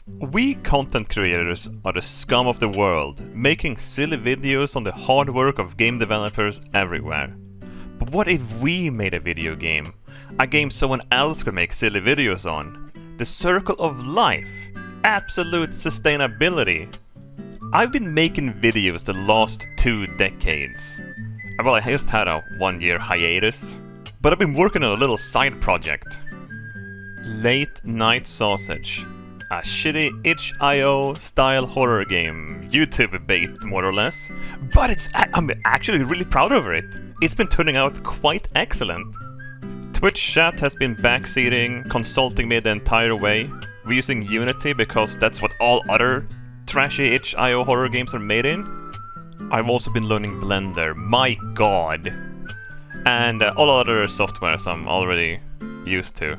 We content creators are the scum of the world, making silly videos on the hard work of game developers everywhere. But what if we made a video game? A game someone else could make silly videos on? The circle of life. Absolute sustainability. I've been making videos the last 2 decades. Well, I just had a 1-year hiatus, but I've been working on a little side project. Late Night Sausage. A shitty itch.io style horror game, YouTube bait more or less, but I'm actually really proud of it. It's been turning out quite excellent. Twitch chat has been backseating, consulting me the entire way. We're using Unity because that's what all other trashy itch.io horror games are made in. I've also been learning Blender, my god. And all other softwares I'm already used to.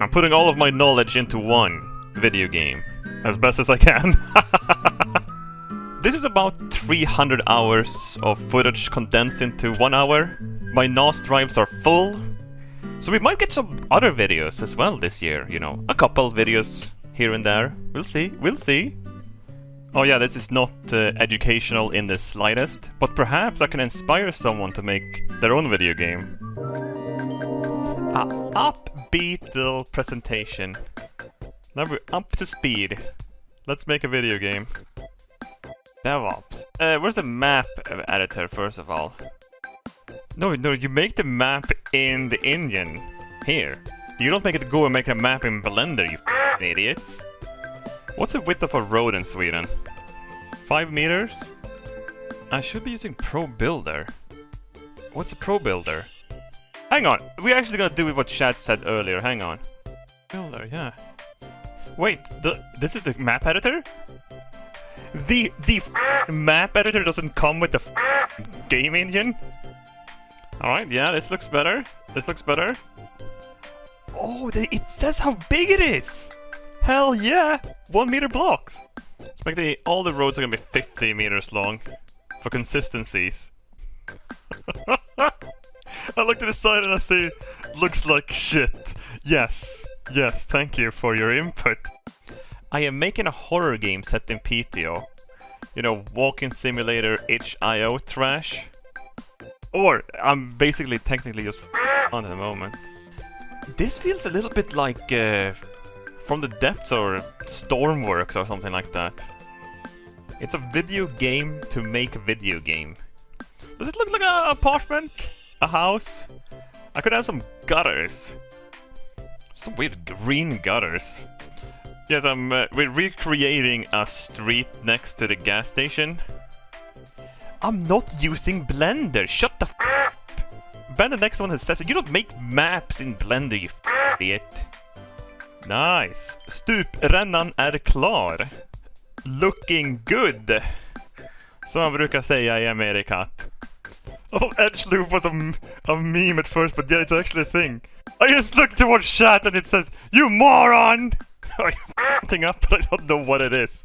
I'm putting all of my knowledge into one video game, as best as I can. This is about 300 hours of footage condensed into 1 hour. My NAS drives are full, so we might get some other videos as well this year, you know, a couple videos here and there. We'll see. Oh yeah, this is not educational in the slightest, but perhaps I can inspire someone to make their own video game. A upbeat little presentation. Now we're up to speed. Let's make a video game. DevOps. Where's the map editor, first of all? No, you make the map in the engine. Here. You don't make it go and make a map in Blender, you idiots. What's the width of a road in Sweden? 5 meters? I should be using Pro Builder. What's a Pro Builder? Hang on, we're actually gonna do what Chad said earlier, hang on. Builder, yeah. Wait, this is the map editor? The map editor doesn't come with the game engine? Alright, yeah, this looks better. Oh, it says how big it is! Hell yeah! 1 meter blocks! It's like all the roads are gonna be 50 meters long. For consistencies. I look to the side and I say, looks like shit. Yes, thank you for your input. I am making a horror game set in PTO. You know, walking simulator itch.io trash. Or, I'm basically technically just on at the moment. This feels a little bit like From the Depths or Stormworks or something like that. It's a video game to make a video game. Does it look like an apartment? A house? I could have some gutters. Some weird green gutters. Yes, we're recreating a street next to the gas station. I'm not using Blender. Shut the f up. Ben, the next one has said you don't make maps in Blender, you idiot. Nice. Stuprännan är klar. Looking good. Som man brukar säga I Amerikat. Oh, edgeloop was a meme at first, but yeah, it's actually a thing. I just looked towards chat and it says, you moron! I'm f***ing up, but I don't know what it is.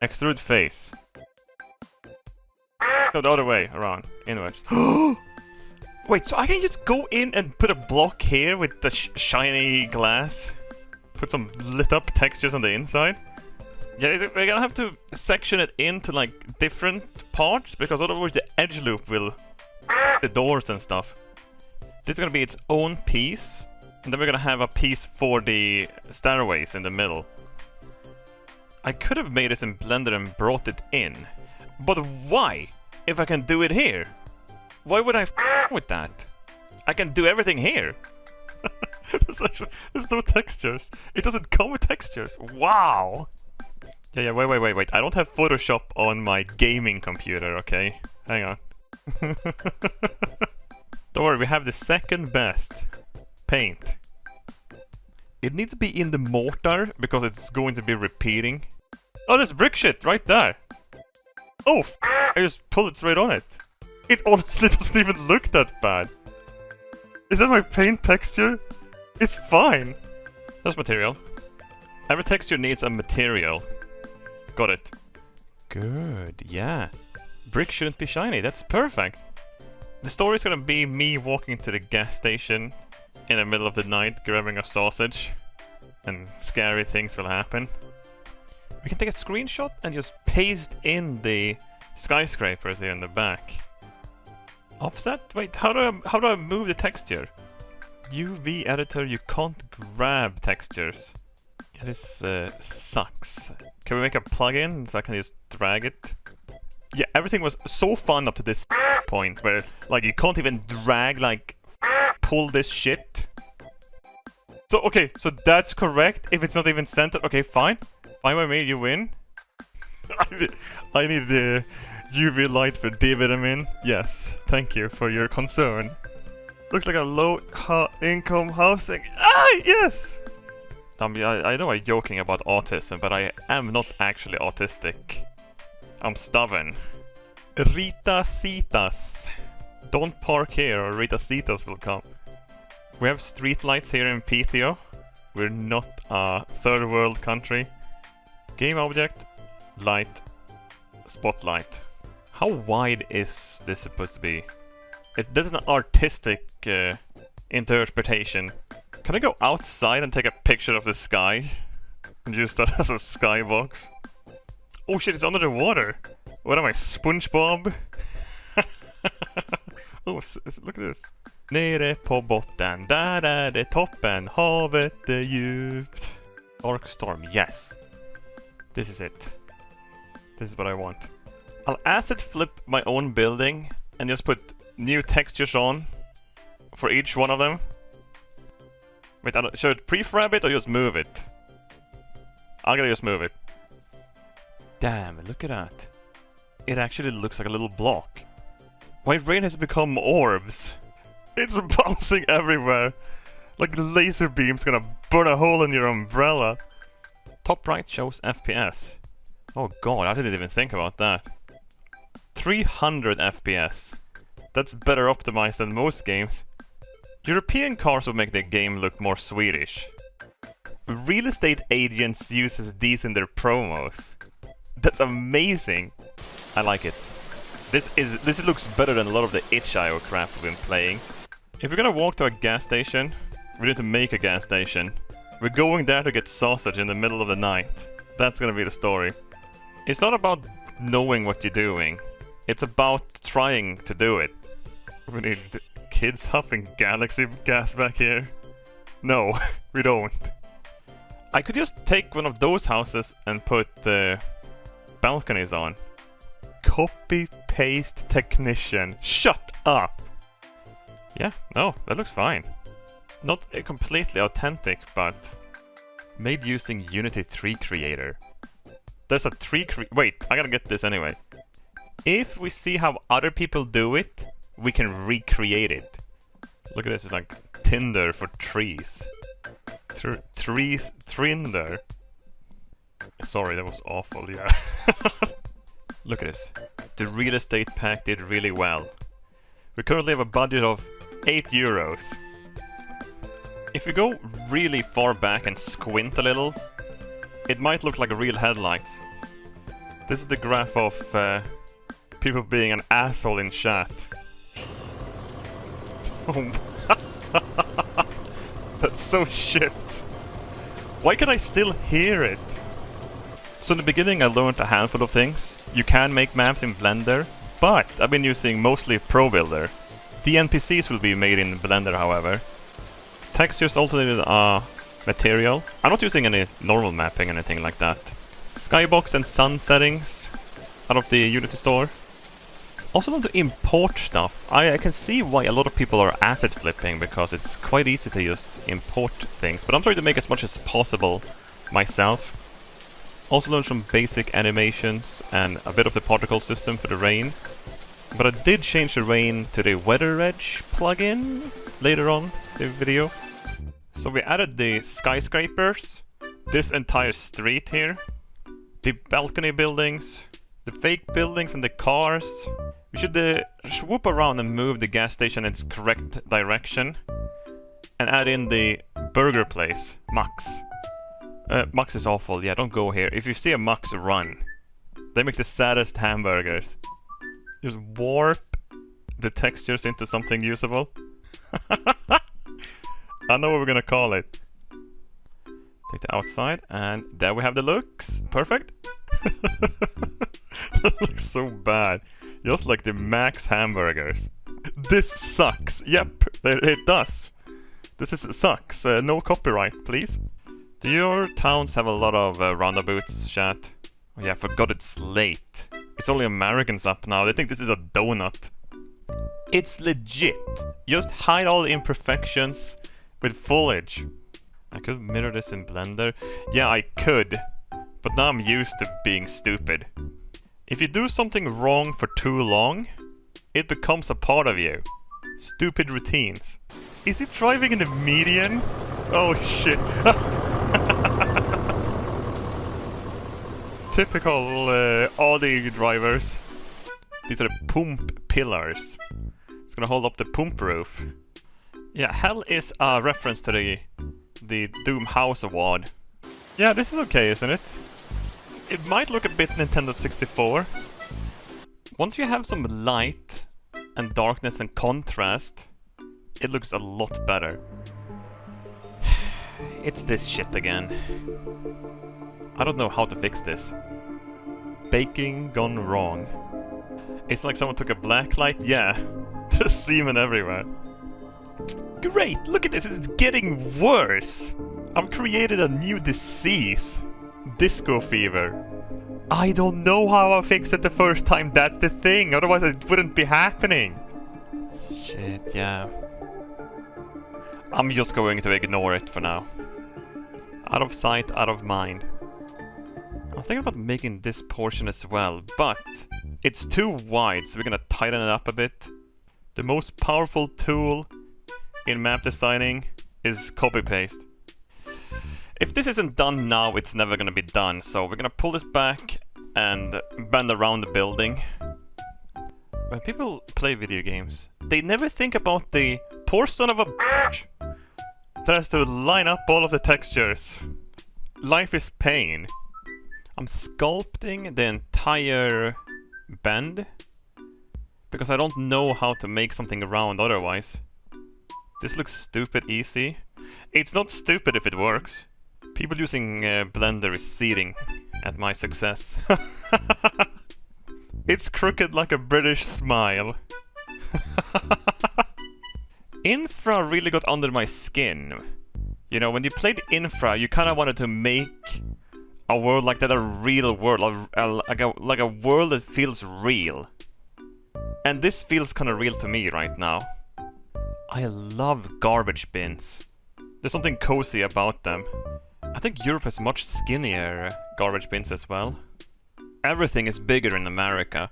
Extrude face. No, the other way around. Inwards. Wait, so I can just go in and put a block here with the shiny glass? Put some lit up textures on the inside? Yeah, we're gonna have to section it into like different parts, because otherwise the edge loop will the doors and stuff. This is gonna be its own piece, and then we're gonna have a piece for the stairways in the middle. I could have made this in Blender and brought it in, but why? If I can do it here, why would I with that? I can do everything here. There's no textures. It doesn't come with textures. Wow. Yeah, wait. I don't have Photoshop on my gaming computer, okay? Hang on. Don't worry, we have the second best. Paint. It needs to be in the mortar, because it's going to be repeating. Oh, there's brick shit right there. Oh, I just pulled it straight on it. It honestly doesn't even look that bad. Is that my paint texture? It's fine. That's material. Every texture needs a material. Got it. Good, yeah. Brick shouldn't be shiny, that's perfect. The story's gonna be me walking to the gas station in the middle of the night, grabbing a sausage, and scary things will happen. We can take a screenshot and just paste in the skyscrapers here in the back. Offset? Wait, how do I move the texture? UV editor, you can't grab textures. Yeah, this sucks. Can we make a plugin so I can just drag it? Yeah, everything was so fun up to this point where, like, you can't even drag, like, pull this shit. So, okay, so that's correct. If it's not even centered, okay, fine. Fine by me, you win. I need the UV light for D-vitamin. Yes, thank you for your concern. Looks like a low-income housing. Ah, yes! I know I'm joking about autism, but I am not actually autistic. I'm stubborn. Rita Citas. Don't park here or Rita Citas will come. We have streetlights here in PTO. We're not a third world country. Game object, light, spotlight. How wide is this supposed to be? This is an artistic interpretation. Can I go outside and take a picture of the sky? And use that as a skybox? Oh shit, it's under the water! What am I, SpongeBob? Oh, look at this. Nere på botten, där är det toppen, havet är djupt. Arc storm, yes. This is it. This is what I want. I'll asset flip my own building and just put new textures on for each one of them. Wait, should I prefab it or just move it? I'm gonna just move it. Damn, look at that. It actually looks like a little block. White rain has become orbs. It's bouncing everywhere. Like the laser beam's gonna burn a hole in your umbrella. Top right shows FPS. Oh god, I didn't even think about that. 300 FPS. That's better optimized than most games. European cars would make the game look more Swedish. Real estate agents uses these in their promos. That's amazing. I like it. This looks better than a lot of the itch.io crap we've been playing. If we're gonna walk to a gas station, we need to make a gas station. We're going there to get sausage in the middle of the night. That's gonna be the story. It's not about knowing what you're doing. It's about trying to do it. We need kids huffing galaxy gas back here. No, we don't. I could just take one of those houses and put balconies on. Copy-paste technician. Shut up! Yeah, no, that looks fine. Not completely authentic, but made using Unity 3 creator. There's a 3 wait, I gotta get this anyway. If we see how other people do it, we can recreate it. Look at this, it's like Tinder for trees. Trees, Trinder. Sorry, that was awful, yeah. Look at this. The real estate pack did really well. We currently have a budget of €8. If we go really far back and squint a little, it might look like real headlights. This is the graph of people being an asshole in chat. Oh, that's so shit. Why can I still hear it? So in the beginning I learned a handful of things. You can make maps in Blender, but I've been using mostly Pro Builder. The NPCs will be made in Blender, however. Textures also needed a material. I'm not using any normal mapping or anything like that. Skybox and sun settings out of the Unity store. Also want to import stuff. I can see why a lot of people are asset flipping, because it's quite easy to just import things, but I'm trying to make as much as possible myself. Also learned some basic animations and a bit of the particle system for the rain. But I did change the rain to the Weather Edge plugin later on in the video. So we added the skyscrapers, this entire street here, the balcony buildings, the fake buildings and the cars. We should swoop around and move the gas station in its correct direction. And add in the burger place, Max. Max is awful, yeah, don't go here. If you see a Max, run. They make the saddest hamburgers. Just warp the textures into something usable. I know what we're gonna call it. Take the outside, and there we have the looks. Perfect. That looks so bad. Just like the Max hamburgers. This sucks. Yep, it does. This sucks. No copyright, please. Do your towns have a lot of roundabouts, chat? Oh yeah, I forgot it's late. It's only Americans up now. They think this is a donut. It's legit. Just hide all the imperfections with foliage. I could mirror this in Blender. Yeah, I could. But now I'm used to being stupid. If you do something wrong for too long, it becomes a part of you. Stupid routines. Is he driving in the median? Oh shit. Typical Audi drivers. These are the pump pillars. It's gonna hold up the pump roof. Yeah, hell is a reference to the Doom House Award. Yeah, this is okay, isn't it? It might look a bit Nintendo 64. Once you have some light and darkness and contrast, it looks a lot better. It's this shit again. I don't know how to fix this. Baking gone wrong. It's like someone took a black light. Yeah, there's semen everywhere. Great, look at this, it's getting worse. I've created a new disease. Disco fever. I don't know how I fixed it the first time, that's the thing. Otherwise it wouldn't be happening. Shit, yeah. I'm just going to ignore it for now. Out of sight, out of mind. I'm thinking about making this portion as well, but it's too wide, so we're gonna tighten it up a bit. The most powerful tool in map designing is copy-paste. If this isn't done now, it's never gonna be done, so we're gonna pull this back and bend around the building. When people play video games, they never think about the poor son of a bitch that has to line up all of the textures. Life is pain. I'm sculpting the entire bend because I don't know how to make something round otherwise. This looks stupid easy. It's not stupid if it works. People using Blender is seething at my success. It's crooked like a British smile. Infra really got under my skin. You know, when you played Infra, you kind of wanted to make a world like that, a real world, like a world that feels real. And this feels kind of real to me right now. I love garbage bins. There's something cozy about them. I think Europe has much skinnier garbage bins as well. Everything is bigger in America.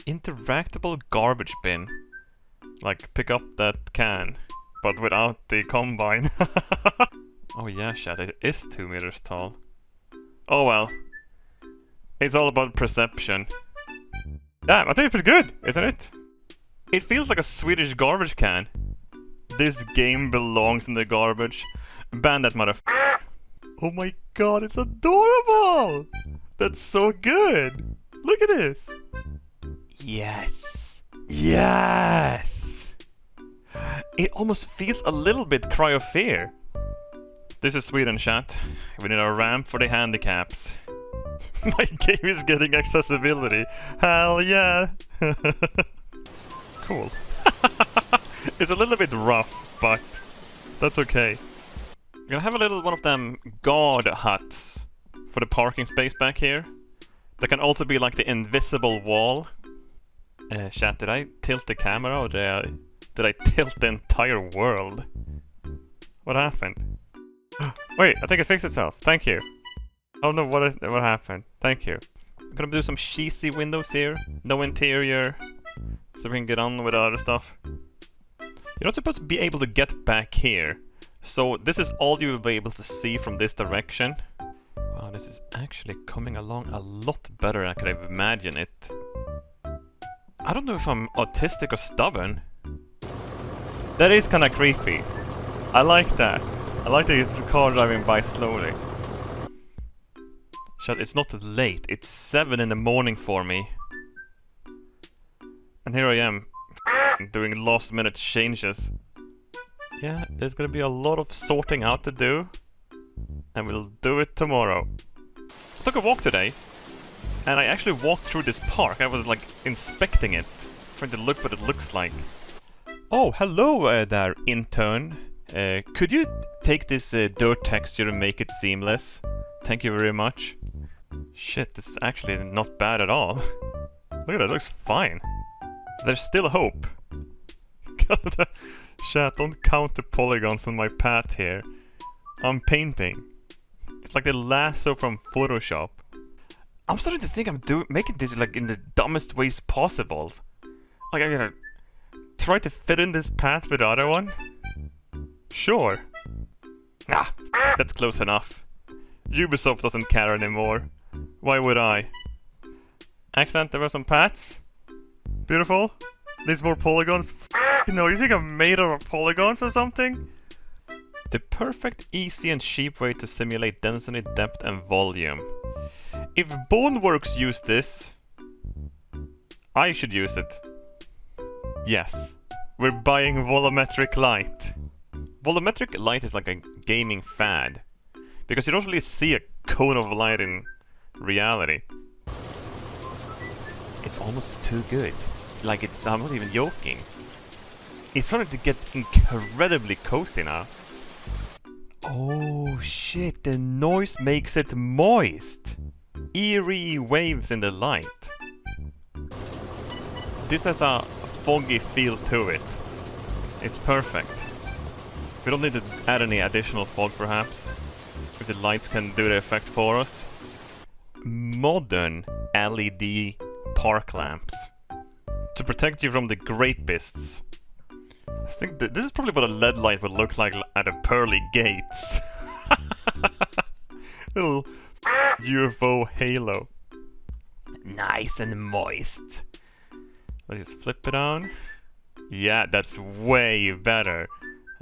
Interactable garbage bin. Like, pick up that can, but without the combine. Oh yeah, chat, it is 2 meters tall. Oh well. It's all about perception. Damn, I think it's pretty good, isn't it? It feels like a Swedish garbage can. This game belongs in the garbage. Ban that motherfucker. Oh my god, it's adorable! That's so good! Look at this! Yes! Yes! It almost feels a little bit Cry of Fear. This is Sweden, chat. We need a ramp for the handicaps. My game is getting accessibility. Hell yeah! Cool. It's a little bit rough, but that's okay. We're gonna have a little one of them god huts for the parking space back here. That can also be like the invisible wall. Chat, did I tilt the camera or did I tilt the entire world? What happened? Wait, I think it fixed itself. Thank you. I don't know what happened. Thank you. I'm gonna do some cheesy windows here. No interior. So we can get on with the other stuff. You're not supposed to be able to get back here. So this is all you will be able to see from this direction. Wow, this is actually coming along a lot better than I could have imagined it. I don't know if I'm autistic or stubborn. That is kinda creepy. I like that. I like the car driving by slowly. Shut, it's not late. It's 7 in the morning for me. And here I am, doing last minute changes. Yeah, there's gonna be a lot of sorting out to do. and we'll do it tomorrow. I took a walk today, and I actually walked through this park. I was like inspecting it, trying to look what it looks like. Oh, hello there, intern. Could you take this dirt texture and make it seamless? Thank you very much. Shit, this is actually not bad at all. Look at it, it looks fine. There's still hope. Chat, don't count the polygons on my path here. I'm painting. It's like the lasso from Photoshop. I'm starting to think I'm making this like in the dumbest ways possible. Like I gotta try to fit in this path with the other one? Sure. Ah, that's close enough. Ubisoft doesn't care anymore. Why would I? Excellent, there were some paths. Beautiful. Needs more polygons. No, you think I'm made out of polygons or something? The perfect, easy and cheap way to simulate density, depth and volume. If Boneworks use this, I should use it. Yes, we're buying volumetric light. Volumetric light is like a gaming fad, because you don't really see a cone of light in reality. It's almost too good. Like I'm not even joking. It's starting to get incredibly cozy now. Oh shit, the noise makes it moist. Eerie waves in the light. This has a foggy feel to it. It's perfect. We don't need to add any additional fog perhaps, if the lights can do the effect for us. Modern LED park lamps. To protect you from the grapists. I think this is probably what a LED light would look like at the pearly gates. Little UFO halo. Nice and moist. Let's just flip it on. Yeah, that's way better.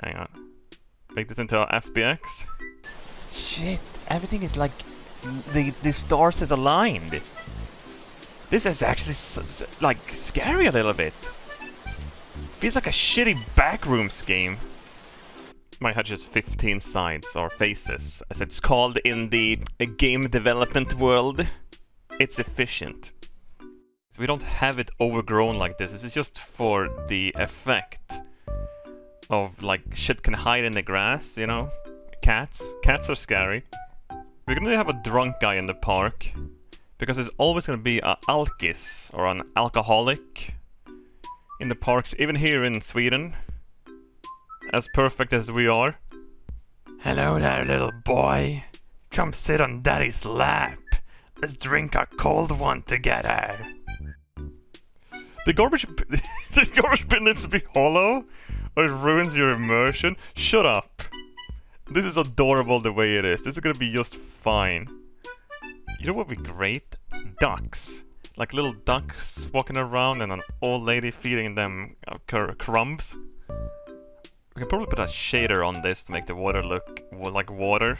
Hang on. Make this into our FBX. Shit, everything is like the stars is aligned. This is actually like scary a little bit. Feels like a shitty backrooms game. Might have just 15 sides, or faces, as it's called in the game development world. It's efficient. So we don't have it overgrown like this. This is just for the effect of like shit can hide in the grass, you know? Cats. Cats are scary. We're gonna have a drunk guy in the park, because there's always gonna be an alkis, or an alcoholic, in the parks, even here in Sweden. As perfect as we are. Hello there, little boy. Come sit on daddy's lap. Let's drink a cold one together. The garbage bin needs to be hollow, or it ruins your immersion. Shut up. This is adorable the way it is. This is gonna be just fine. You know what would be great? Ducks. Like little ducks walking around and an old lady feeding them crumbs. We can probably put a shader on this to make the water look like water.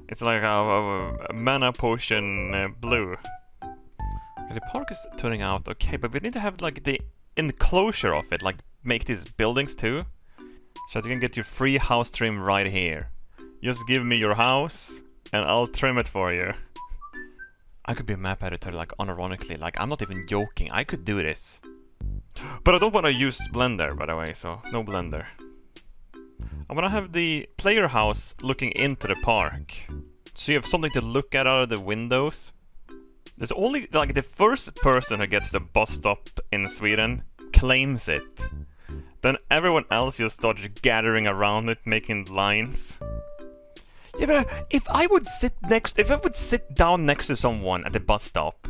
It's like a mana potion blue. Okay, the park is turning out okay, but we need to have like the enclosure of it, like make these buildings too. So you can get your free house trim right here. Just give me your house and I'll trim it for you. I could be a map editor, like, unironically. Like, I'm not even joking. I could do this. But I don't want to use Blender, by the way, so no Blender. I want to have the player house looking into the park. So you have something to look at out of the windows. There's only, like, the first person who gets the bus stop in Sweden claims it. Then everyone else just starts gathering around it, making lines. Yeah, but if I would sit down next to someone at the bus stop,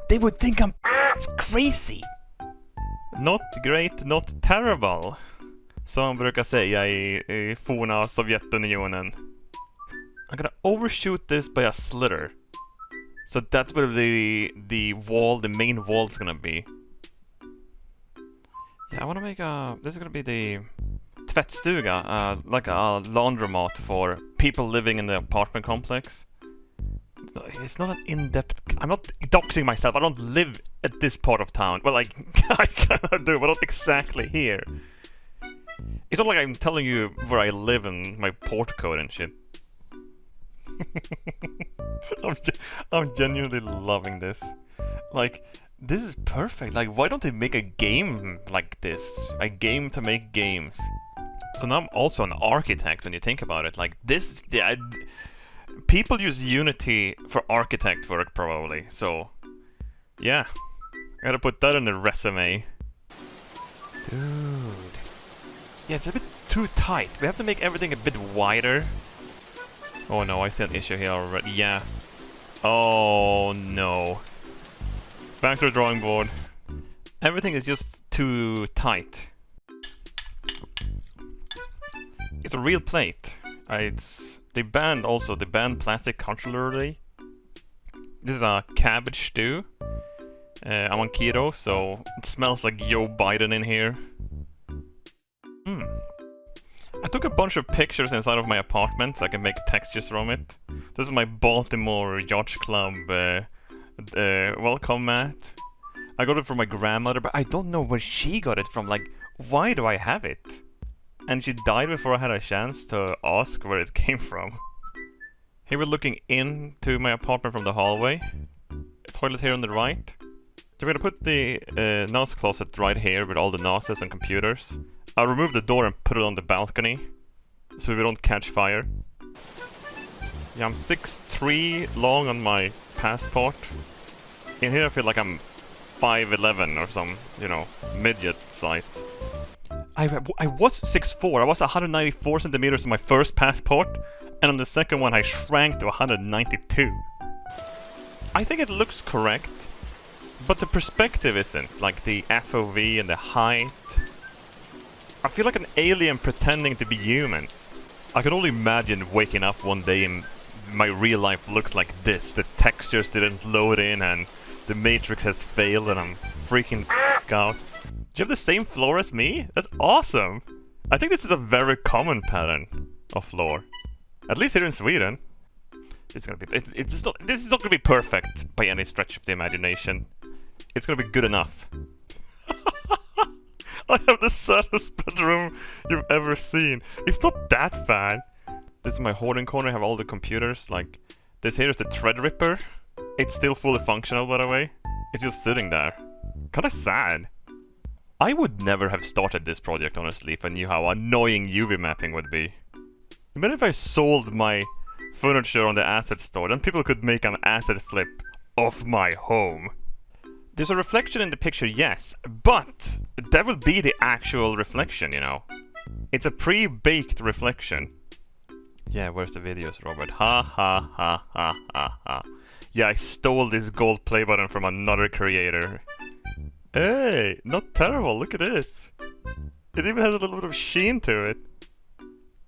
they would think I'm crazy. Not great, not terrible. Som man brukar säga i forna Sovjetunionen. I'm gonna overshoot this by a slitter. So that's where the main wall's gonna be. Yeah, I wanna make this is gonna be the tvättstuga, like a laundromat for people living in the apartment complex. It's not an in-depth... I'm not doxing myself, I don't live at this part of town. Well, I kinda do, but not exactly here. It's not like I'm telling you where I live and my port code and shit. I'm genuinely loving this. Like, this is perfect. Like, why don't they make a game like this? A game to make games. So now I'm also an architect when you think about it. Like, this... people use Unity for architect work, probably. So, yeah. I gotta put that in the resume. Dude. Yeah, it's a bit too tight. We have to make everything a bit wider. Oh no, I see an issue here already. Yeah. Oh no. Back to the drawing board. Everything is just too tight. It's a real plate. They banned plastic controller. This is a cabbage stew. I'm on keto, so it smells like Joe Biden in here. I took a bunch of pictures inside of my apartment so I can make textures from it. This is my Baltimore Yacht Club welcome mat. I got it from my grandmother, but I don't know where she got it from. Like, why do I have it? And she died before I had a chance to ask where it came from. Here we're looking into my apartment from the hallway. A toilet here on the right. So we're gonna put the NAS closet right here with all the NASes and computers. I'll remove the door and put it on the balcony, so we don't catch fire. Yeah, I'm 6'3" long on my passport. In here I feel like I'm 5'11" or some, you know, midget-sized. I was 6'4", I was 194 centimeters on my first passport, and on the second one I shrank to 192. I think it looks correct, but the perspective isn't, like the FOV and the height. I feel like an alien pretending to be human. I can only imagine waking up one day and my real life looks like this. The textures didn't load in and the matrix has failed and I'm freaking out. Do you have the same floor as me? That's awesome! I think this is a very common pattern of floor. At least here in Sweden. It's gonna be. This is not gonna be perfect by any stretch of the imagination. It's gonna be good enough. I have the saddest bedroom you've ever seen. It's not that bad. This is my hoarding corner. I have all the computers. Like, this here is the Threadripper. It's still fully functional, by the way. It's just sitting there. Kinda sad. I would never have started this project, honestly, if I knew how annoying UV mapping would be. Imagine if I sold my furniture on the asset store, then people could make an asset flip of my home. There's a reflection in the picture, yes, but that will be the actual reflection, you know. It's a pre-baked reflection. Yeah, where's the videos, Robert? Ha ha ha ha ha ha. Yeah, I stole this gold play button from another creator. Hey, not terrible, look at this. It even has a little bit of sheen to it.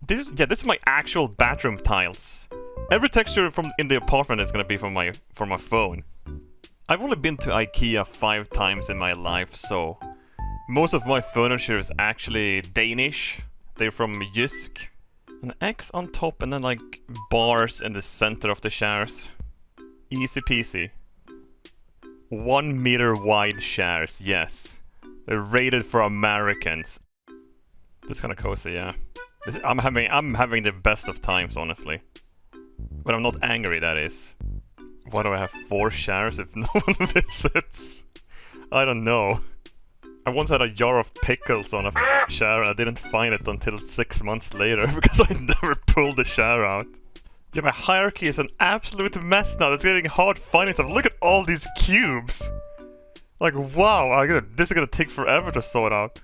This is my actual bathroom tiles. Every texture in the apartment is gonna be from my phone. I've only been to IKEA 5 times in my life, so most of my furniture is actually Danish. They're from Jysk. An X on top and then like bars in the center of the chairs. Easy peasy. 1 meter wide chairs, yes. They're rated for Americans. This is kinda cozy, yeah. I'm having the best of times, honestly. But I'm not angry, that is. Why do I have 4 chairs if no one visits? I don't know. I once had a jar of pickles on a chair and I didn't find it until 6 months later because I never pulled the chair out. Yeah, my hierarchy is an absolute mess now. It's getting hard finding stuff. Look at all these cubes! Like, wow, this is gonna take forever to sort out.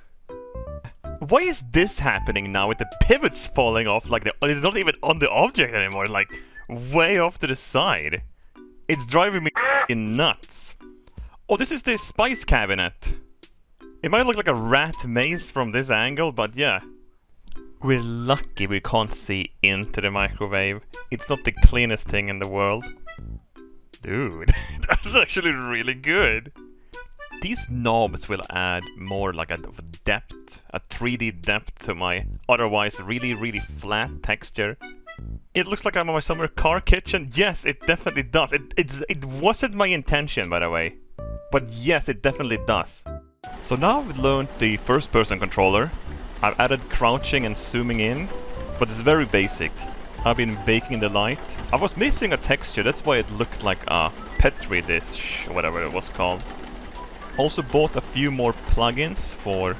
Why is this happening now with the pivots falling off? Like, it's not even on the object anymore, like, way off to the side. It's driving me nuts. Oh, this is the spice cabinet. It might look like a rat maze from this angle, but yeah. We're lucky we can't see into the microwave. It's not the cleanest thing in the world. Dude, that's actually really good. These knobs will add more like a depth, a 3D depth to my otherwise really, really flat texture. It looks like I'm on my summer car kitchen. Yes, it definitely does. It wasn't my intention, by the way. But yes, it definitely does. So now I've learned the first-person controller. I've added crouching and zooming in, but it's very basic. I've been baking the light. I was missing a texture, that's why it looked like a Petri dish, or whatever it was called. Also bought a few more plugins for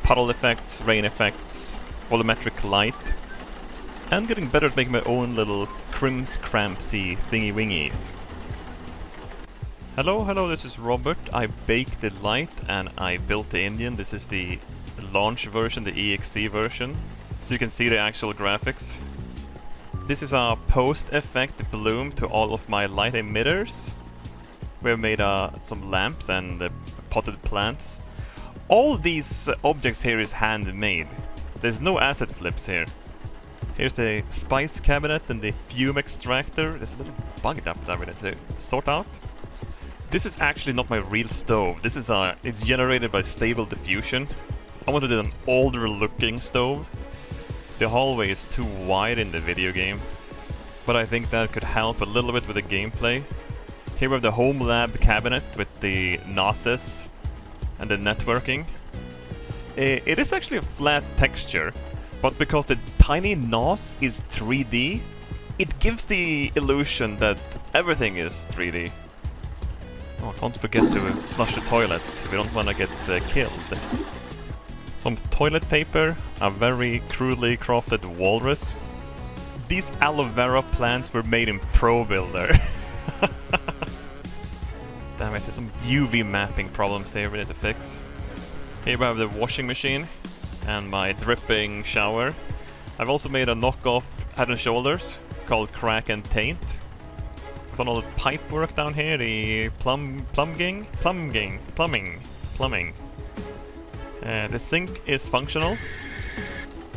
puddle effects, rain effects, volumetric light, and getting better at making my own little crimscrampsy thingy-wingies. Hello, this is Robert. I baked the light and I built the engine. This is the launch version, the EXE version, so you can see the actual graphics. This is a post-effect bloom to all of my light emitters. We've made some lamps and potted plants. All these objects here is handmade. There's no asset flips here. Here's the spice cabinet and the fume extractor. There's a little bug up there we need to sort out. This is actually not my real stove. This is it's generated by stable diffusion. I wanted an older looking stove. The hallway is too wide in the video game, but I think that could help a little bit with the gameplay. Here we have the home lab cabinet with the NOSes and the networking. It is actually a flat texture, but because the tiny NOS is 3D, it gives the illusion that everything is 3D. Oh, can't forget to flush the toilet. We don't want to get killed. Some toilet paper, a very crudely crafted walrus. These aloe vera plants were made in Pro Builder. Damn it, there's some UV mapping problems here we need to fix. Here we have the washing machine and my dripping shower. I've also made a knockoff Head and Shoulders called Crack and Taint. I've done all the pipe work down here, the plumbing. The sink is functional.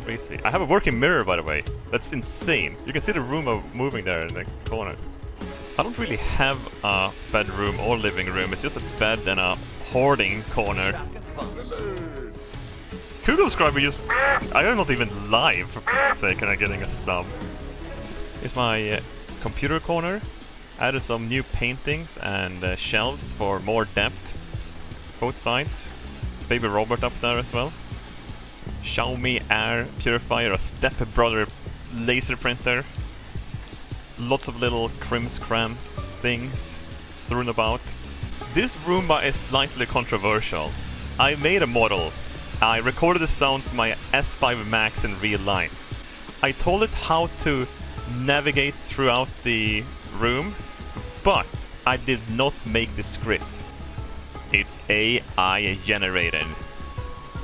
Crazy. I have a working mirror, by the way. That's insane. You can see the room moving there in the corner. I don't really have a bedroom or living room. It's just a bed and a hoarding corner. Google Scribe just... I am not even live, for sake, and I'm getting a sub. Here's my computer corner. Added some new paintings and shelves for more depth. Both sides. Baby Robert up there as well. Xiaomi Air Purifier, a stepbrother laser printer. Lots of little crimscramps things strewn about. This Roomba is slightly controversial. I made a model. I recorded the sound from my S5 Max in real life. I told it how to navigate throughout the room, but I did not make the script. It's AI generated.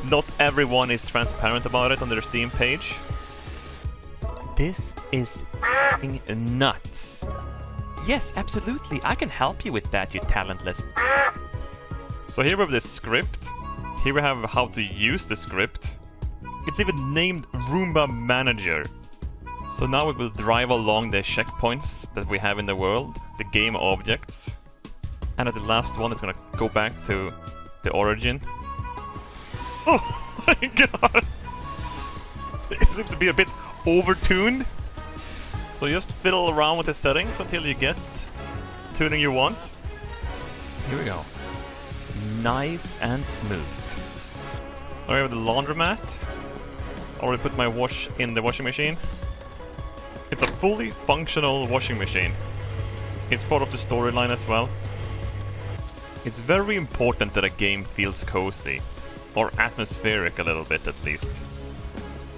Not everyone is transparent about it on their Steam page. This is nuts. Yes, absolutely. I can help you with that, you talentless. So here we have the script. Here we have how to use the script. It's even named Roomba Manager. So now we will drive along the checkpoints that we have in the world, the game objects. And at the last one, it's gonna go back to the origin. Oh my god! It seems to be a bit overtuned. So just fiddle around with the settings until you get tuning you want. Here we go. Nice and smooth. Now we have the laundromat. Already put my wash in the washing machine. It's a fully functional washing machine. It's part of the storyline as well. It's very important that a game feels cozy, or atmospheric a little bit at least.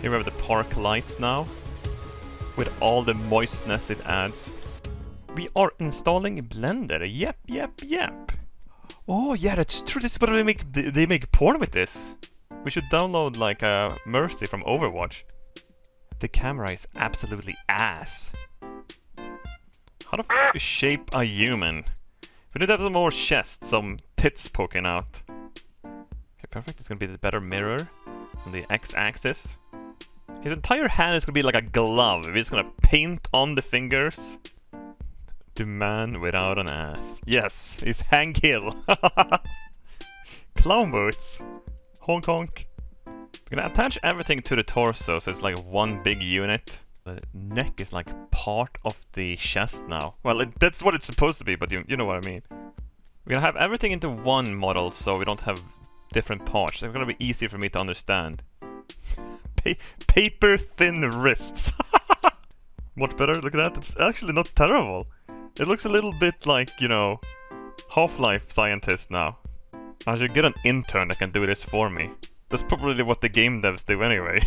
Here we have the park lights now, with all the moistness it adds. We are installing Blender, yep. Oh yeah, that's true, this is what they make porn with this. We should download like a Mercy from Overwatch. The camera is absolutely ass. How the f*** you shape a human? We need to have some more chest, some tits poking out. Okay, perfect. It's gonna be the better mirror on the x-axis. His entire hand is gonna be like a glove. We're just gonna paint on the fingers. The man without an ass. Yes, he's Hank Hill. Clown boots. Honk honk. We're gonna attach everything to the torso, so it's like one big unit. The neck is like part of the chest now. Well, that's what it's supposed to be, but you know what I mean. We're gonna have everything into one model, so we don't have different parts. It's gonna be easier for me to understand. Paper thin wrists. Much better, look at that, it's actually not terrible. It looks a little bit like, you know, Half-Life scientist now. I should get an intern that can do this for me. That's probably what the game devs do anyway.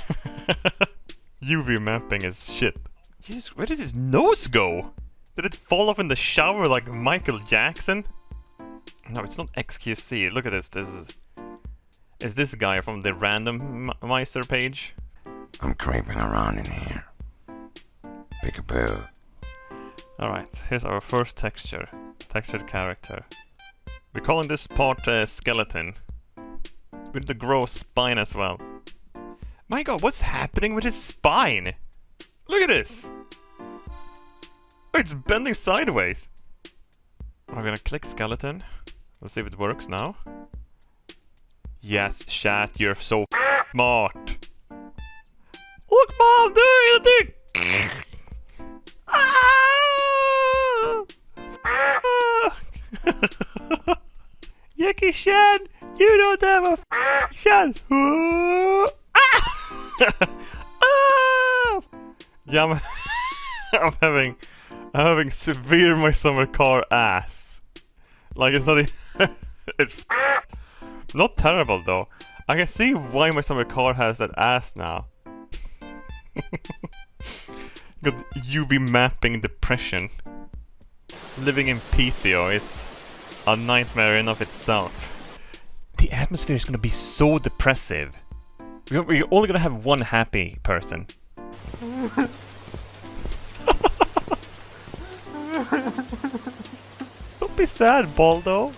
UV mapping is shit. Jesus, where did his nose go? Did it fall off in the shower like Michael Jackson? No, it's not XQC. Look at this. This is this guy from the randomizer page. I'm creeping around in here. Peekaboo. Alright, here's our first texture. Textured character. We're calling this part skeleton. With the gross spine as well. My god, what's happening with his spine? Look at this! Oh, it's bending sideways! I'm gonna click skeleton. Let's see if it works now. Yes, chat, you're so smart! Look, Mom, do it! Yucky Shan, you don't have a chance! Yeah, I'm having severe my summer car ass. Like it's not it's not terrible though. I can see why my summer car has that ass now. Got UV mapping depression. Living in PTO is a nightmare in of itself. The atmosphere is gonna be so depressive. We're only gonna have one happy person. Don't be sad, Baldo.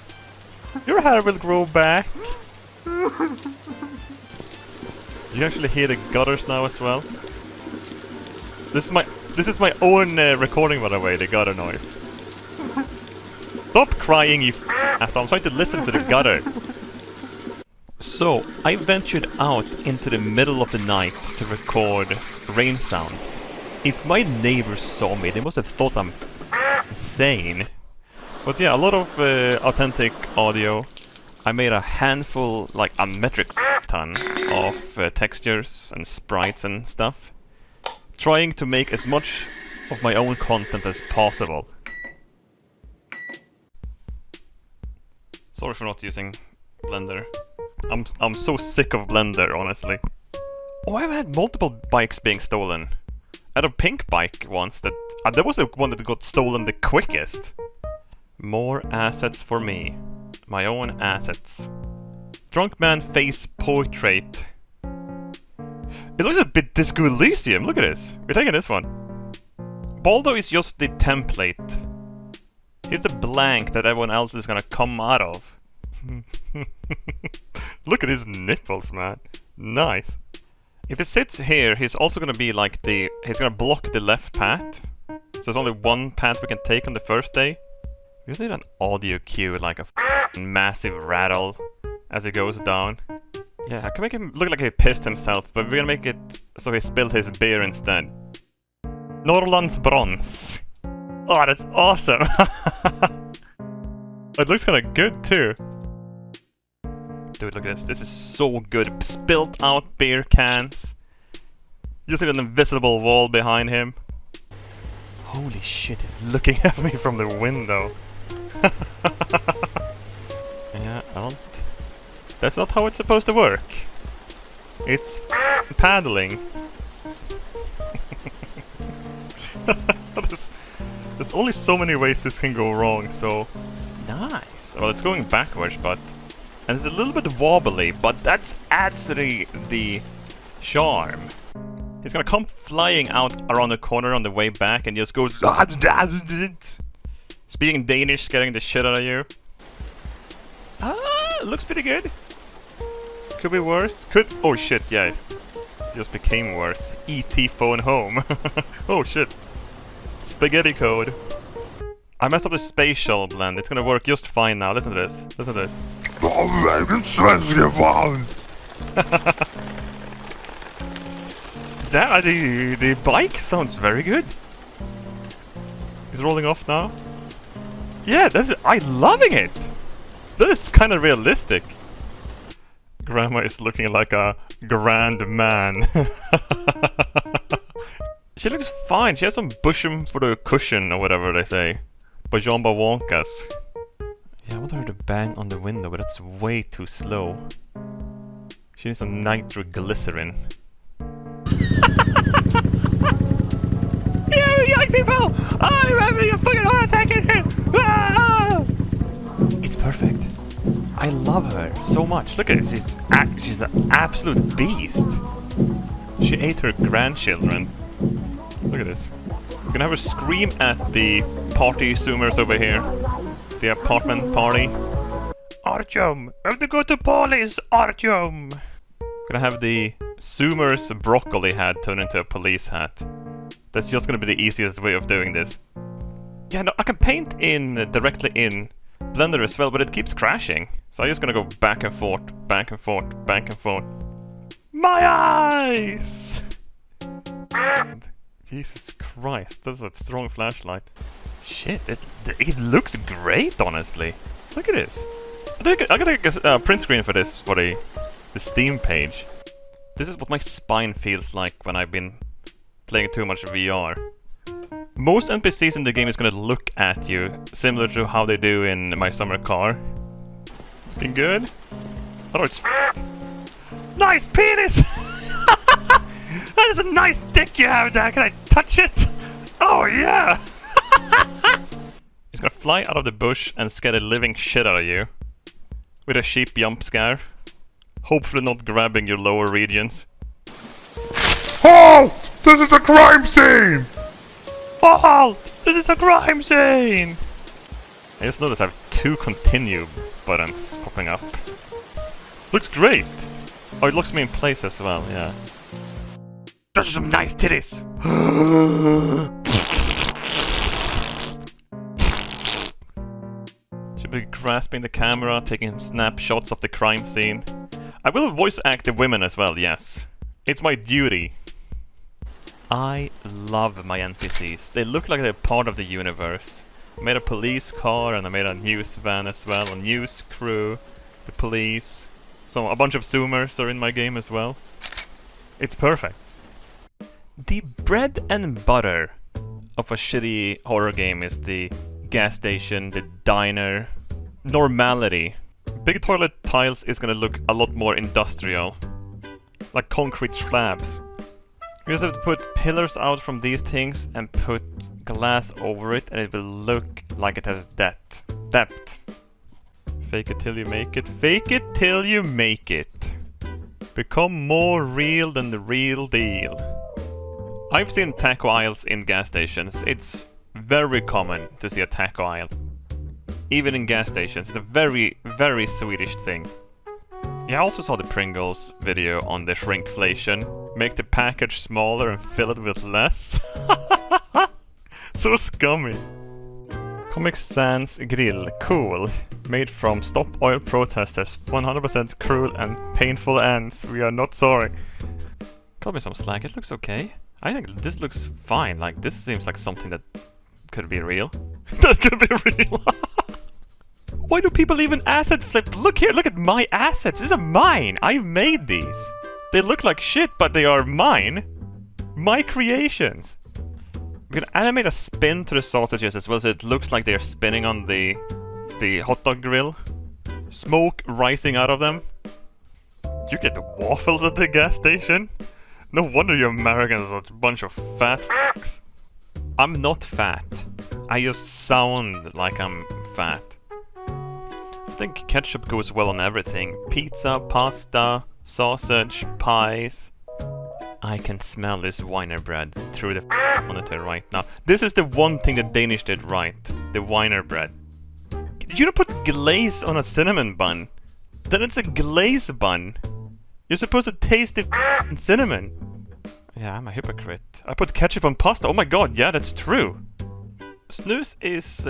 Your hair will grow back. You actually hear the gutters now as well. This is my own recording, by the way. The gutter noise. Stop crying, you asshole! I'm trying to listen to the gutter. So, I ventured out into the middle of the night to record rain sounds. If my neighbors saw me, they must have thought I'm insane. But yeah, a lot of authentic audio. I made a handful, like a metric ton of textures and sprites and stuff. Trying to make as much of my own content as possible. Sorry for not using Blender. I'm so sick of Blender, honestly. Oh, I've had multiple bikes being stolen. I had a pink bike once that... there was the one that got stolen the quickest. More assets for me. My own assets. Drunk man face portrait. It looks a bit Disco Elysium, look at this. We're taking this one. Baldo is just the template. He's the blank that everyone else is gonna come out of. Look at his nipples, man. Nice. If it sits here, he's also gonna be like the... he's gonna block the left path. So there's only one path we can take on the first day. We just need an audio cue, like a massive rattle as it goes down. Yeah, I can make him look like he pissed himself, but we're gonna make it so he spilled his beer instead. Norrlands Brons. Oh, that's awesome! It looks kinda good too. Dude, look at this. This is so good. Spilt out beer cans. You see an invisible wall behind him. Holy shit, he's looking at me from the window. Yeah, I don't... That's not how it's supposed to work. It's paddling. There's only so many ways this can go wrong, so... Nice. Well, it's going backwards, but... And it's a little bit wobbly, but that adds to the charm. He's gonna come flying out around the corner on the way back and just goes... Speaking Danish, scaring the shit out of you. Ah, looks pretty good. Could be worse. Could... Oh shit, yeah. It just became worse. E.T. phone home. Oh shit. Spaghetti code. I messed up the spatial blend. It's gonna work just fine now. Listen to this. Listen to this. That, the bike sounds very good. He's rolling off now. Yeah, I'm loving it. That is kind of realistic. Grandma is looking like a grand man. She looks fine. She has some bushing for the cushion or whatever they say. Bajamba Wonkas. Yeah, I want her to bang on the window, but that's way too slow. She needs some nitroglycerin. You young people! I'm having a fucking heart attack in here! Ah! It's perfect. I love her so much. Look at it. She's an absolute beast. She ate her grandchildren. Look at this. We're gonna have her scream at the party zoomers over here. The apartment party. Artyom! I have to go to police! Artyom! We're gonna have the zoomers broccoli hat turn into a police hat. That's just gonna be the easiest way of doing this. Yeah, no, I can paint in directly in Blender as well, but it keeps crashing. So I'm just gonna go back and forth, back and forth, back and forth. My eyes! Jesus Christ, that's a strong flashlight. Shit, it looks great, honestly. Look at this. I gotta get a print screen for this, for the Steam page. This is what my spine feels like when I've been playing too much VR. Most NPCs in the game is gonna look at you, similar to how they do in my summer car. Looking good? Oh, it's nice penis! That is a nice dick you have there, can I touch it? Oh yeah! It's gonna fly out of the bush and scare the living shit out of you. With a sheep jump scare. Hopefully not grabbing your lower regions. Halt! This is a crime scene! Halt! This is a crime scene! I just noticed I have 2 continue buttons popping up. Looks great! Oh, it locks me in place as well, yeah. Those are some nice titties! Should be grasping the camera, taking snapshots of the crime scene. I will voice act the women as well, yes. It's my duty. I love my NPCs. They look like they're part of the universe. I made a police car and I made a news van as well, a news crew, the police. So a bunch of zoomers are in my game as well. It's perfect. The bread and butter of a shitty horror game is the gas station, the diner, normality. Big toilet tiles is gonna look a lot more industrial. Like concrete slabs. You just have to put pillars out from these things and put glass over it and it will look like it has depth. Fake it till you make it. Fake it till you make it. Become more real than the real deal. I've seen taco aisles in gas stations. It's very common to see a taco aisle. Even in gas stations. It's a very, very Swedish thing. Yeah, I also saw the Pringles video on the shrinkflation. Make the package smaller and fill it with less. So scummy. Comic Sans Grill. Cool. Made from stop oil protesters. 100% cruel and painful ends. We are not sorry. Got me some slack. It looks okay. I think this looks fine. Like, this seems like something that could be real. That could be real. Why do people even asset flip? Look here, look at my assets. These are mine. I've made these. They look like shit, but they are mine. My creations. We're gonna animate a spin to the sausages as well, so it looks like they're spinning on the hot dog grill. Smoke rising out of them. You get the waffles at the gas station? No wonder you Americans are a bunch of fat f***s. I'm not fat. I just sound like I'm fat. I think ketchup goes well on everything. Pizza, pasta, sausage, pies. I can smell this Wiener bread through the monitor right now. This is the one thing the Danish did right. The Wiener bread. You don't put glaze on a cinnamon bun. Then it's a glaze bun. You're supposed to taste the cinnamon. Yeah, I'm a hypocrite. I put ketchup on pasta. Oh my god, yeah, that's true. Snus is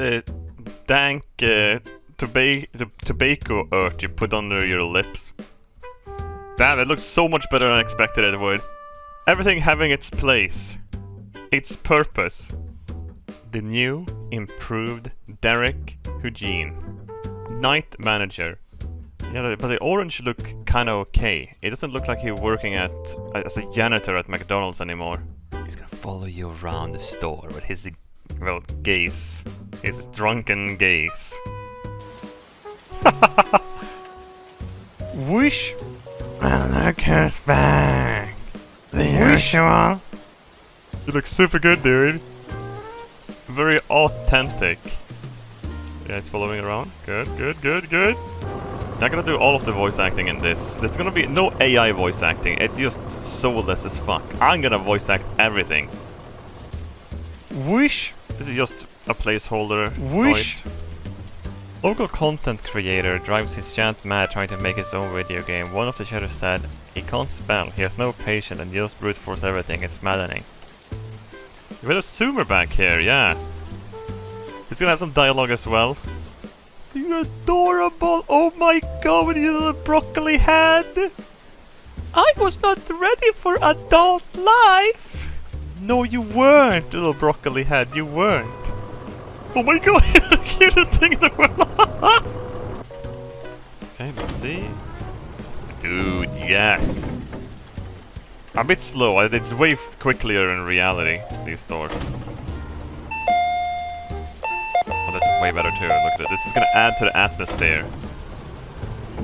dank tobacco earth you put under your lips. Damn, it looks so much better than I expected it would. Everything having its place. Its purpose. The new, improved Derek Eugene. Night manager. Yeah, but the orange look kinda okay. It doesn't look like he's working as a janitor at McDonald's anymore. He's gonna follow you around the store with his, well, gaze. His drunken gaze. Whoosh! And look who's back! The usual! You look super good, dude. Very authentic. Yeah, it's following around. Good, good, good, good. I'm gonna do all of the voice acting in this. There's gonna be no AI voice acting. It's just soulless as fuck. I'm gonna voice act everything. Whoosh! This is just a placeholder. Whoosh! Noise. Local content creator drives his chat mad trying to make his own video game. One of the chatters said he can't spell, he has no patience and just brute force everything. It's maddening. We have a zoomer back here, yeah. It's gonna have some dialogue as well. You're adorable! Oh my god, with your little broccoli head! I was not ready for adult life! No, you weren't, little broccoli head, you weren't. Oh my god, you're the cutest thing in the world! Okay, let's see. Dude, yes! A bit slow, it's way quicker in reality, these doors. Oh, that's way better too, look at it. This is gonna add to the atmosphere.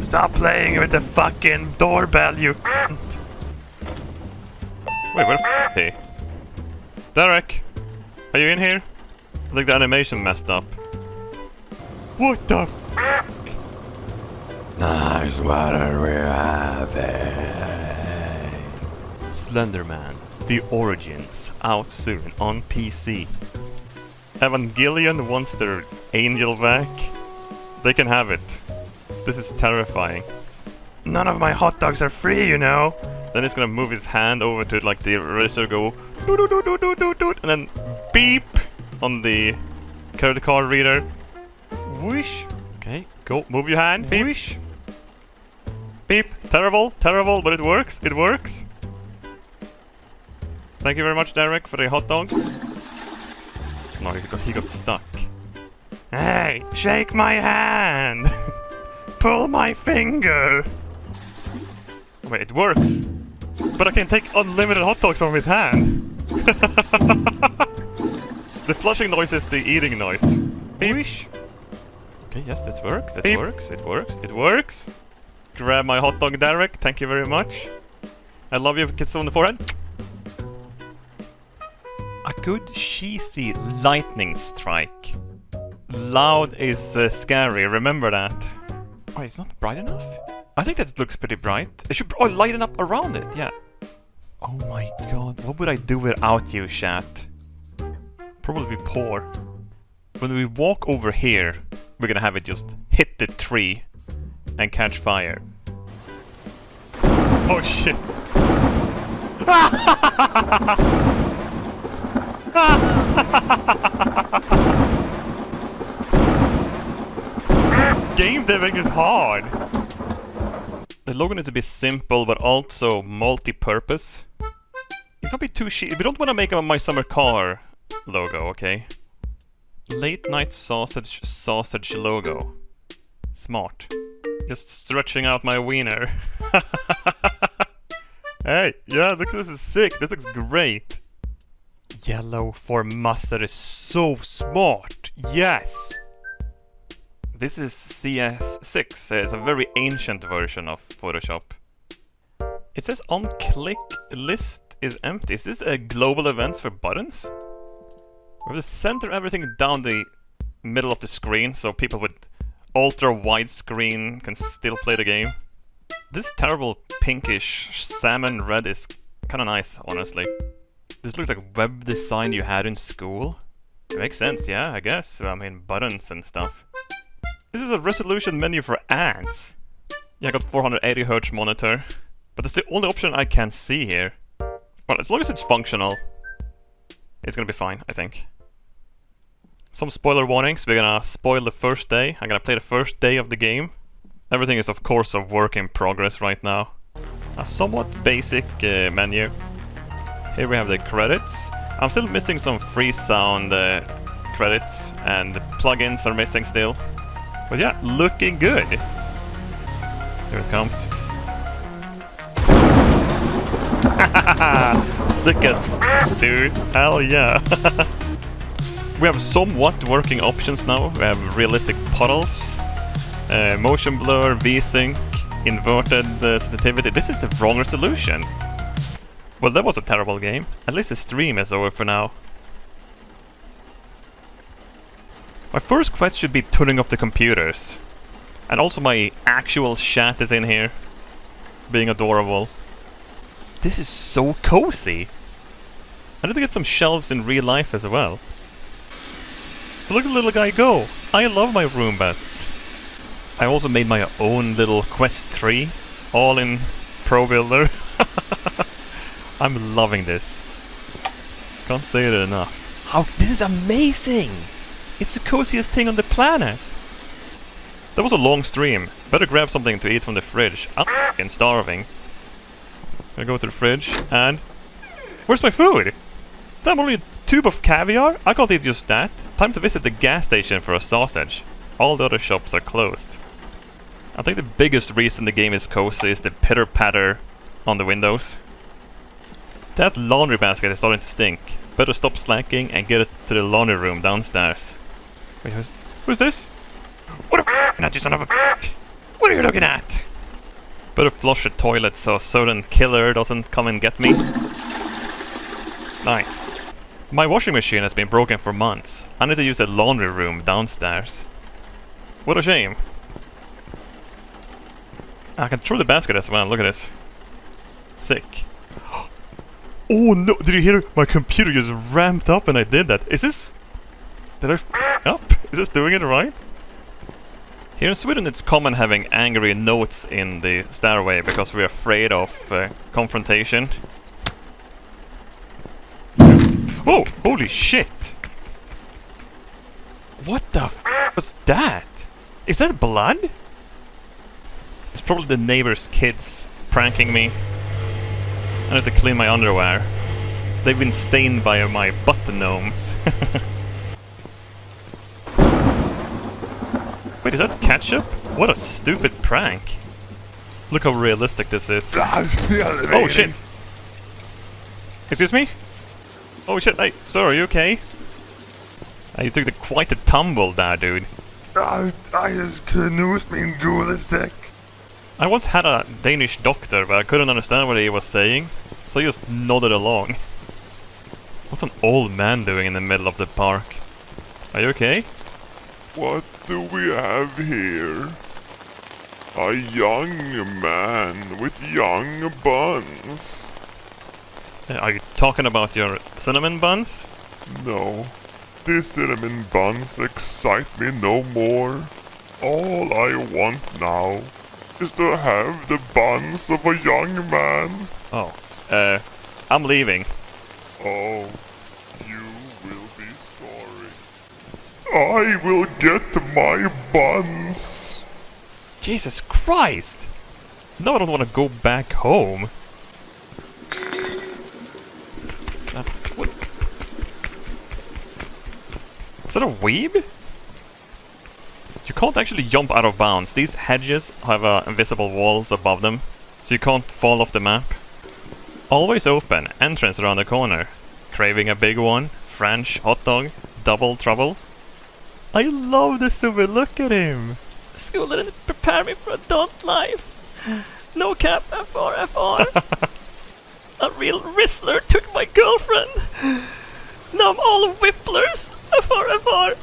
Stop playing with the fucking doorbell, you cunt! Wait, where the f*** is he? Derek! Are you in here? I think the animation messed up. What the f***? Nice water we're having. Slenderman, The Origins, out soon on PC. Evangelion wants their angel back. They can have it. This is terrifying. None of my hot dogs are free, you know. Then he's gonna move his hand over to like the register, go doo doo doo doo doo doo doo, and then beep on the credit card reader. Whoosh. Okay, go. Move your hand. Beep. Whoosh. Beep. Terrible, terrible, but it works. It works. Thank you very much, Derek, for the hot dog. No, he got stuck. Hey, shake my hand! Pull my finger! Wait, it works! But I can take unlimited hot dogs from his hand! The flushing noise is the eating noise. Beep. Okay, yes, this works, it works, it works, it works! Grab my hot dog, Derek, thank you very much. I love you, kiss on the forehead. A good cheesy lightning strike. Loud is scary, remember that. Oh, it's not bright enough? I think that looks pretty bright. It should lighten up around it, yeah. Oh my god, what would I do without you, chat? Probably poor. When we walk over here, we're gonna have it just hit the tree and catch fire. Oh shit. Game deving is hard. The logo needs to be simple but also multi-purpose. It can't be too shitty. We don't want to make a My Summer Car logo, okay? Late night sausage logo. Smart. Just stretching out my wiener. Hey, yeah, look, this is sick. This looks great. Yellow for mustard is so smart. Yes. This is CS6. It's a very ancient version of Photoshop. It says on click list is empty. Is this a global events for buttons? We have to center everything down the middle of the screen so people with ultra widescreen can still play the game. This terrible pinkish salmon red is kinda nice, honestly. This looks like web design you had in school. It makes sense, yeah, I guess. I mean, buttons and stuff. This is a resolution menu for ants. Yeah, I got 480Hz monitor. But it's the only option I can see here. Well, as long as it's functional, it's gonna be fine, I think. Some spoiler warnings. We're gonna spoil the first day. I'm gonna play the first day of the game. Everything is, of course, a work in progress right now. A somewhat basic menu. Here we have the credits. I'm still missing some free sound credits, and the plugins are missing still. But yeah, looking good. Here it comes. Sick as dude. Hell yeah. We have somewhat working options now. We have realistic puddles, motion blur, V-sync, inverted sensitivity. This is the wrong resolution. Well, that was a terrible game. At least the stream is over for now. My first quest should be turning off the computers. And also my actual chat is in here. Being adorable. This is so cozy. I need to get some shelves in real life as well. Look at the little guy go. I love my Robbaz. I also made my own little quest tree. All in Pro Builder. I'm loving this. Can't say it enough. How this is amazing! It's the coziest thing on the planet. That was a long stream. Better grab something to eat from the fridge. I'm f***ing starving. I go to the fridge and... Where's my food? Damn, only a tube of caviar? I can't eat just that. Time to visit the gas station for a sausage. All the other shops are closed. I think the biggest reason the game is cozy is the pitter-patter on the windows. That laundry basket is starting to stink. Better stop slacking and get it to the laundry room downstairs. Wait, who's this? What the f***? Not you son of a f***? What are you looking at? Better flush the toilet so a certain killer doesn't come and get me. Nice. My washing machine has been broken for months. I need to use the laundry room downstairs. What a shame. I can throw the basket as well, look at this. Sick. Oh no, did you hear? My computer just ramped up when I did that. Is this... Did I f*** up? Is this doing it right? Here in Sweden it's common having angry notes in the stairway because we're afraid of confrontation. Oh! Holy shit! What the f*** was that? Is that blood? It's probably the neighbor's kids pranking me. I need to clean my underwear. They've been stained by my button gnomes. Wait, is that ketchup? What a stupid prank. Look how realistic this is. Oh shit! Excuse me? Oh shit, hey, sir, are you okay? You took quite a tumble there, dude. I just knust min gode säck. I once had a Danish doctor, but I couldn't understand what he was saying, so I just nodded along. What's an old man doing in the middle of the park? Are you okay? What do we have here? A young man with young buns. Are you talking about your cinnamon buns? No, these cinnamon buns excite me no more. All I want now is to have the buns of a young man. Oh, I'm leaving. Oh, you will be sorry. I will get my buns. Jesus Christ! No, I don't want to go back home. What? Is that a weeb? You can't actually jump out of bounds. These hedges have invisible walls above them, so you can't fall off the map. Always open, entrance around the corner. Craving a big one, French hot dog, double trouble. I love this super, look at him! School didn't prepare me for adult life. No cap, FR. A real Rizzler took my girlfriend. Now I'm all whipplers. FR.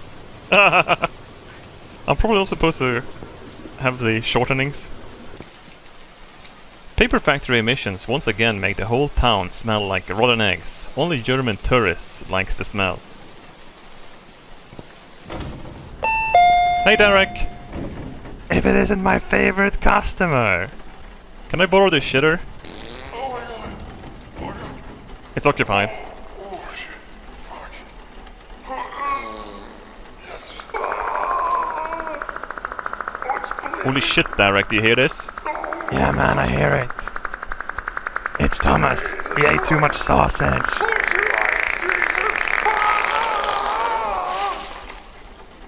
I'm probably also supposed to have the shortenings. Paper factory emissions once again make the whole town smell like rotten eggs. Only German tourists likes the smell. Hey Derek! If it isn't my favorite customer! Can I borrow this shitter? It's occupied. Holy shit, Derek, do you hear this? Yeah, man, I hear it. It's Thomas. He ate too much sausage.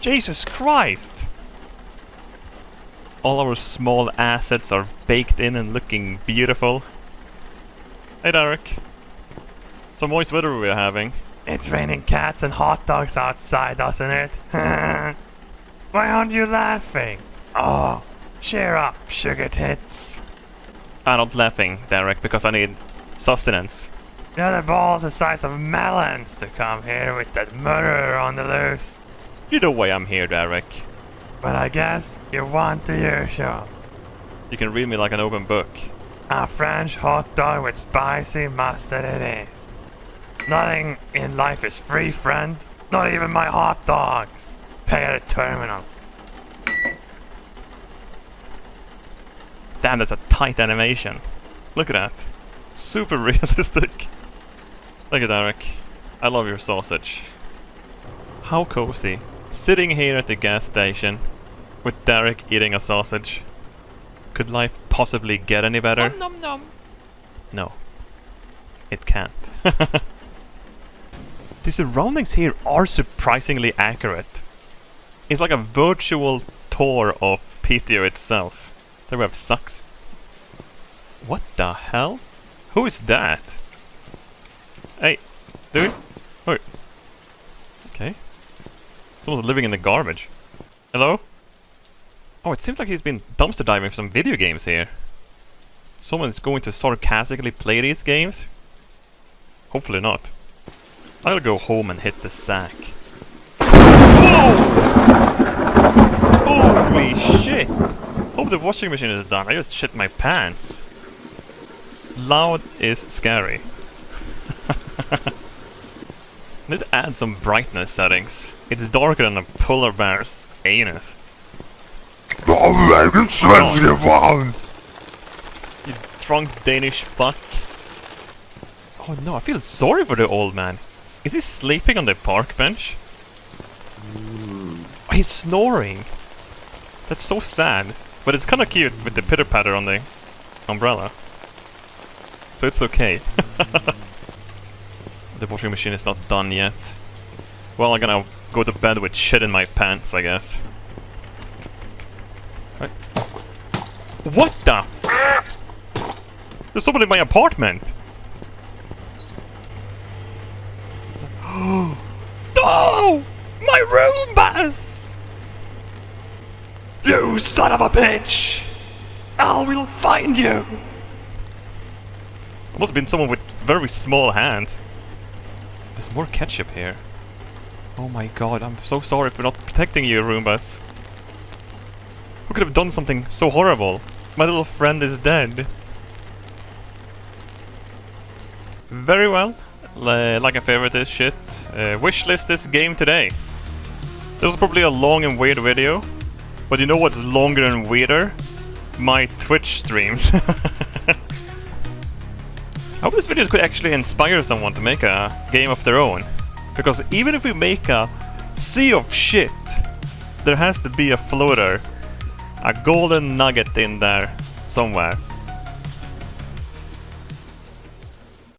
Jesus Christ! All our small assets are baked in and looking beautiful. Hey Derek. Some moist weather we're having. It's raining cats and hot dogs outside, doesn't it? Why aren't you laughing? Oh, cheer up, sugar tits. I'm not laughing, Derek, because I need sustenance. You're the balls the size of melons to come here with that murderer on the loose. You know why I'm here, Derek. But I guess you want the usual. You can read me like an open book. A French hot dog with spicy mustard it is. Nothing in life is free, friend. Not even my hot dogs. Pay at a terminal. Damn, that's a tight animation. Look at that. Super realistic. Look at Derek. I love your sausage. How cozy. Sitting here at the gas station with Derek eating a sausage. Could life possibly get any better? Nom nom nom. No. It can't. The surroundings here are surprisingly accurate. It's like a virtual tour of PTO itself. There we have sucks. What the hell? Who is that? Hey, dude. Wait. Okay. Someone's living in the garbage. Hello? Oh, it seems like he's been dumpster diving for some video games here. Someone's going to sarcastically play these games? Hopefully not. I'll go home and hit the sack. Whoa! Holy shit! Hope the washing machine is done. I just shit my pants. Loud is scary. Need to add some brightness settings. It's darker than a polar bear's anus. You drunk Danish fuck. Oh no, I feel sorry for the old man. Is he sleeping on the park bench? Oh, he's snoring. That's so sad. But it's kinda cute with the pitter patter on the umbrella. So it's okay. The washing machine is not done yet. Well, I'm gonna go to bed with shit in my pants, I guess. Right. What the f- There's someone in my apartment! No! My Robbaz! You son of a bitch! I will find you! Must have been someone with very small hands. There's more ketchup here. Oh my god, I'm so sorry for not protecting you, Robbaz. Who could have done something so horrible? My little friend is dead. Very well. Like I favorite this shit. Wishlist this game today. This was probably a long and weird video. But you know what's longer and weirder? My Twitch streams. I hope this video could actually inspire someone to make a game of their own. Because even if we make a sea of shit, there has to be a floater. A golden nugget in there somewhere.